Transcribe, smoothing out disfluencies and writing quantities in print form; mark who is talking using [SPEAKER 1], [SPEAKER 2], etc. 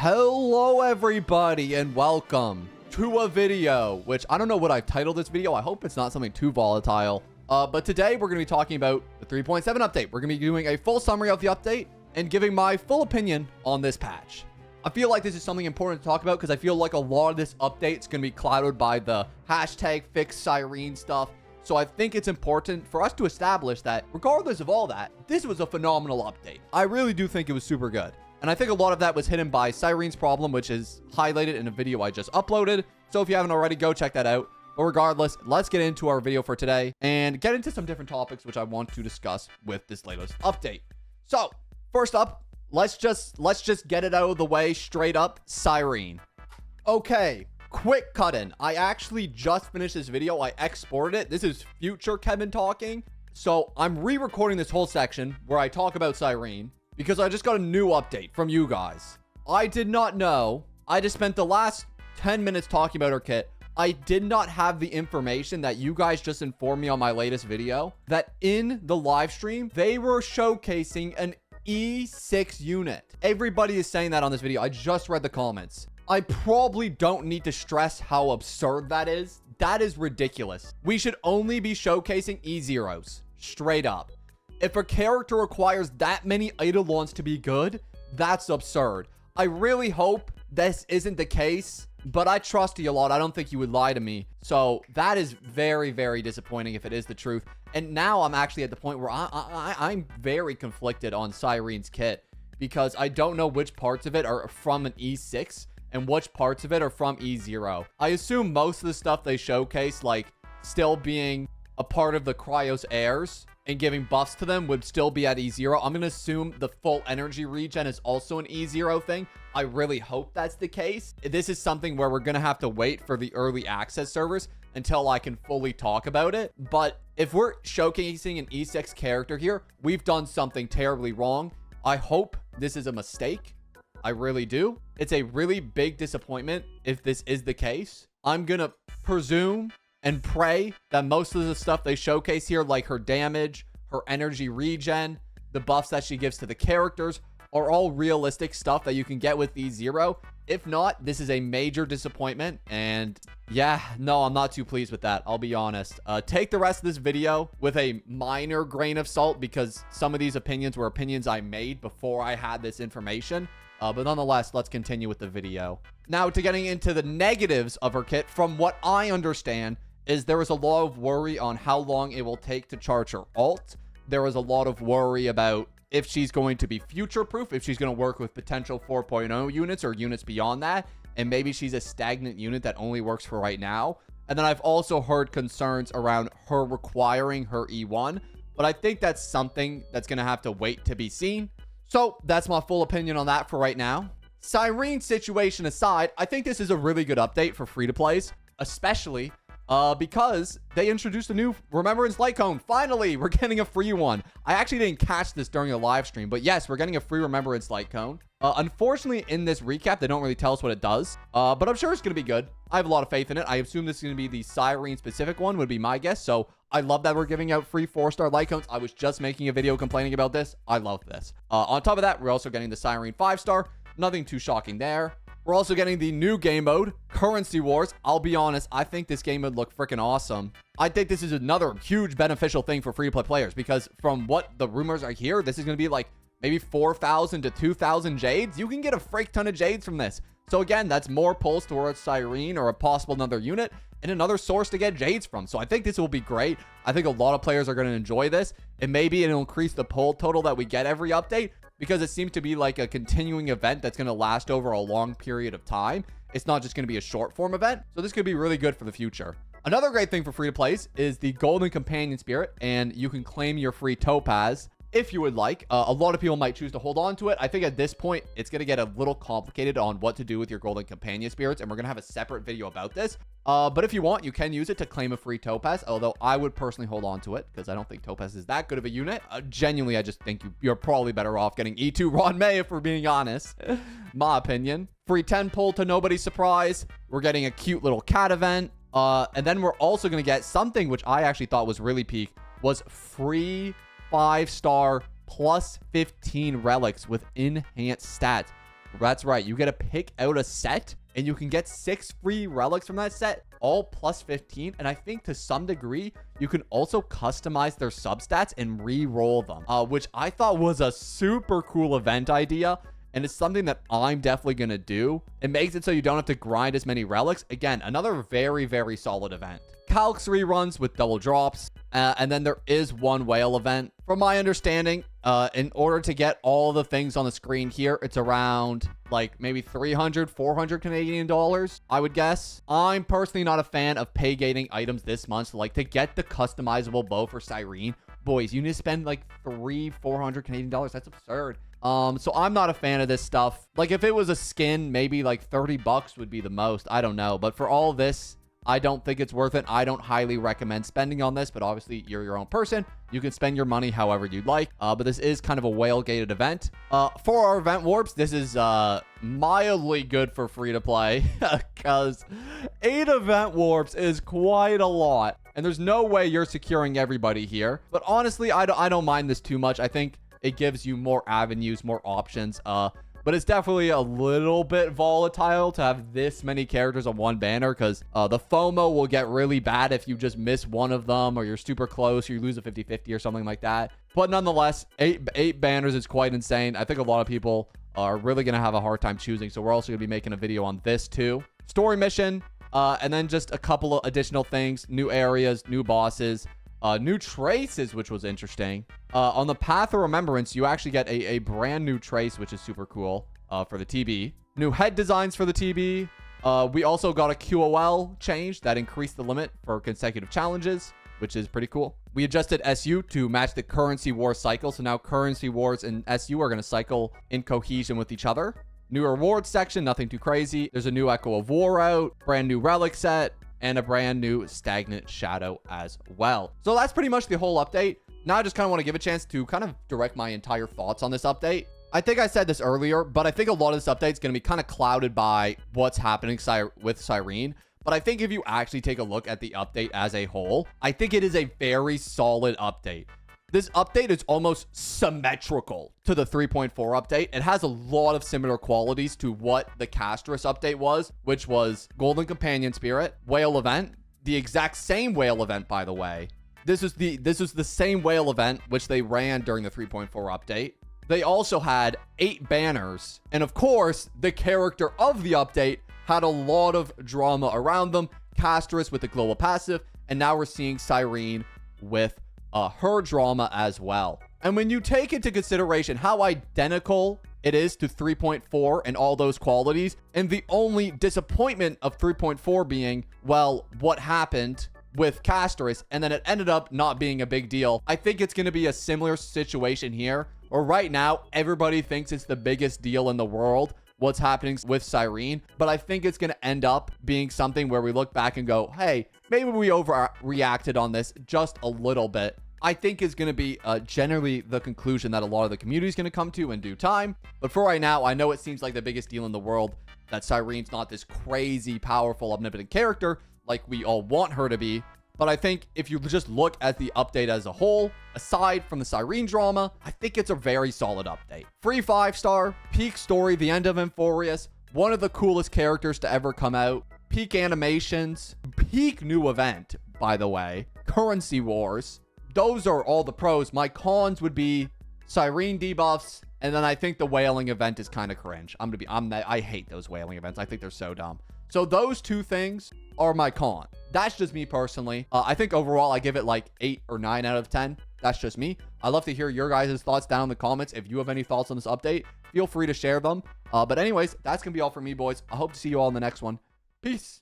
[SPEAKER 1] Hello everybody and welcome to a video, which I don't know what I've titled this video. I hope it's not something too volatile. But today we're going to be talking about the 3.7 update. We're going to be doing a full summary of the update and giving my full opinion on this patch. I feel like this is something important to talk about because I feel like a lot of this update is going to be clouded by the hashtag fix Cyrene stuff. So I think it's important for us to establish that regardless of all that, this was a phenomenal update. I really do think it was super good. And I think a lot of that was hidden by Cyrene's problem, which is highlighted in a video I just uploaded. So if you haven't already, go check that out. But regardless, let's get into our video for today and get into some different topics which I want to discuss with this latest update. So first up, let's just get it out of the way straight up. Cyrene. Okay, quick cut in. I actually just finished this video. I exported it. This is future Kevin talking. So I'm re-recording this whole section where I talk about Cyrene, because I just got a new update from you guys. I did not know. I just spent the last 10 minutes talking about her kit. I did not have the information that you guys just informed me on my latest video, that in the live stream, they were showcasing an E6 unit. Everybody is saying that on this video. I just read the comments. I probably don't need to stress how absurd that is. That is ridiculous. We should only be showcasing E0s. Straight up. If a character requires that many Eidolons to be good, that's absurd. I really hope this isn't the case, but I trust you a lot. I don't think you would lie to me. So that is very, very disappointing if it is the truth. And now I'm actually at the point where I'm very conflicted on Cyrene's kit, because I don't know which parts of it are from an E6 and which parts of it are from E0. I assume most of the stuff they showcase, like still being a part of the Cryos heirs and giving buffs to them, would still be at E0. I'm going to assume the full energy regen is also an E0 thing. I really hope that's the case. This is something where we're going to have to wait for the early access servers until I can fully talk about it. But if we're showcasing an E6 character here, we've done something terribly wrong. I hope this is a mistake. I really do. It's a really big disappointment if this is the case. I'm going to presume and pray that most of the stuff they showcase here, like her damage, her energy regen, the buffs that she gives to the characters, are all realistic stuff that you can get with E0. If not, this is a major disappointment. And yeah, no, I'm not too pleased with that. I'll be honest. Take the rest of this video with a minor grain of salt, because some of these opinions were opinions I made before I had this information. But nonetheless, let's continue with the video. Now, to getting into the negatives of her kit, from what I understand, is there was a lot of worry on how long it will take to charge her ult. There was a lot of worry about if she's going to be future-proof, if she's going to work with potential 4.0 units or units beyond that, and maybe she's a stagnant unit that only works for right now. And then I've also heard concerns around her requiring her E1, but I think that's something that's going to have to wait to be seen. So that's my full opinion on that for right now. Cyrene's situation aside, I think this is a really good update for free-to-plays, especially because they introduced a new Remembrance Light Cone. Finally, we're getting a free one. I actually didn't catch this during a live stream, but yes, we're getting a free Remembrance Light Cone. Unfortunately, in this recap, they don't really tell us what it does, but I'm sure it's going to be good. I have a lot of faith in it. I assume this is going to be the Cyrene specific one, would be my guess. So I love that we're giving out free 4-star Light Cones. I was just making a video complaining about this. I love this. On top of that, we're also getting the Cyrene 5-star. Nothing too shocking there. We're also getting the new game mode, Currency Wars. I'll be honest, I think this game would look freaking awesome. I think this is another huge beneficial thing for free-to-play players, because from what the rumors are here, this is going to be like maybe 4,000 to 2,000 Jades. You can get a freak ton of Jades from this. So again, that's more pulls towards Cyrene or a possible another unit and another source to get Jades from. So I think this will be great. I think a lot of players are going to enjoy this, and maybe it'll increase the pull total that we get every update, because it seems to be like a continuing event that's going to last over a long period of time. It's not just going to be a short form event. So this could be really good for the future. Another great thing for free to plays is the Golden Companion Spirit, and you can claim your free Topaz if you would like. A lot of people might choose to hold on to it. I think at this point, it's going to get a little complicated on what to do with your Golden Companion Spirits, and we're going to have a separate video about this. But if you want, you can use it to claim a free Topaz, although I would personally hold on to it because I don't think Topaz is that good of a unit. Genuinely, I just think you're probably better off getting E2 Ron May, if we're being honest. My opinion. Free 10 pull to nobody's surprise. We're getting a cute little cat event. And then we're also going to get something which I actually thought was really peak, was free 5-star plus 15 relics with enhanced stats. That's right. You get to pick out a set and you can get 6 free relics from that set, all plus 15. And I think to some degree, you can also customize their substats and re-roll them, which I thought was a super cool event idea. And it's something that I'm definitely going to do. It makes it so you don't have to grind as many relics. Again, another very, very solid event. Calcs reruns with double drops. And then there is one whale event. From my understanding, in order to get all the things on the screen here, it's around like maybe 300, 400 Canadian dollars, I would guess. I'm personally not a fan of pay gating items this month. So like to get the customizable bow for Cyrene, boys, you need to spend like 400 Canadian dollars. That's absurd. So I'm not a fan of this stuff. Like if it was a skin, maybe like 30 bucks would be the most. I don't know. But for all this, I don't think it's worth it. I don't highly recommend spending on this, but obviously you're your own person. You can spend your money however you'd like. But this is kind of a whale gated event. For our event warps, this is mildly good for free to play because 8 event warps is quite a lot. And there's no way you're securing everybody here. But honestly, I don't mind this too much. I think it gives you more avenues, more options. But it's definitely a little bit volatile to have this many characters on one banner because the FOMO will get really bad if you just miss one of them or you're super close or you lose a 50-50 or something like that. But nonetheless, eight banners is quite insane. I think a lot of people are really going to have a hard time choosing. So we're also going to be making a video on this too. Story mission, and then just a couple of additional things, new areas, new bosses. New traces, which was interesting. On the Path of Remembrance, you actually get a brand new trace, which is super cool for the TB. New head designs for the TB. We also got a QOL change that increased the limit for consecutive challenges, which is pretty cool. We adjusted SU to match the currency war cycle. So now currency wars and SU are going to cycle in cohesion with each other. New rewards section, nothing too crazy. There's a new Echo of War out, brand new relic set, and a brand new stagnant shadow as well. So that's pretty much the whole update. Now I just kind of want to give a chance to kind of direct my entire thoughts on this update. I think I said this earlier, but I think a lot of this update is going to be kind of clouded by what's happening with Cyrene. But I think if you actually take a look at the update as a whole, I think it is a very solid update. This update is almost symmetrical to the 3.4 update. It has a lot of similar qualities to what the Castris update was, which was Golden Companion Spirit, Whale Event, the exact same Whale Event, by the way. This is the same Whale Event, which they ran during the 3.4 update. They also had 8 banners. And of course, the character of the update had a lot of drama around them. Castris with the global passive. And now we're seeing Cyrene with her drama as well. And when you take into consideration how identical it is to 3.4 and all those qualities, and the only disappointment of 3.4 being, well, what happened with Castris, and then it ended up not being a big deal. I think it's going to be a similar situation here, or right now, everybody thinks it's the biggest deal in the world, what's happening with Cyrene, but I think it's going to end up being something where we look back and go, hey, maybe we overreacted on this just a little bit. I think is going to be generally the conclusion that a lot of the community is going to come to in due time. But for right now, I know it seems like the biggest deal in the world that Cyrene's not this crazy, powerful, omnipotent character like we all want her to be. But I think if you just look at the update as a whole, aside from the Cyrene drama, I think it's a very solid update. Free 5-star, peak story, the end of Emphorius, one of the coolest characters to ever come out, peak animations, peak new event, by the way, currency wars. Those are all the pros. My cons would be Cyrene debuffs, and then I think the whaling event is kind of cringe. I hate those whaling events. I think they're so dumb. So those two things are my con. That's just me personally. I think overall I give it like 8 or 9 out of 10. That's just me. I'd love to hear your guys' thoughts down in the comments. If you have any thoughts on this update, feel free to share them. But anyways, that's gonna be all for me, boys. I hope to see you all in the next one. Peace.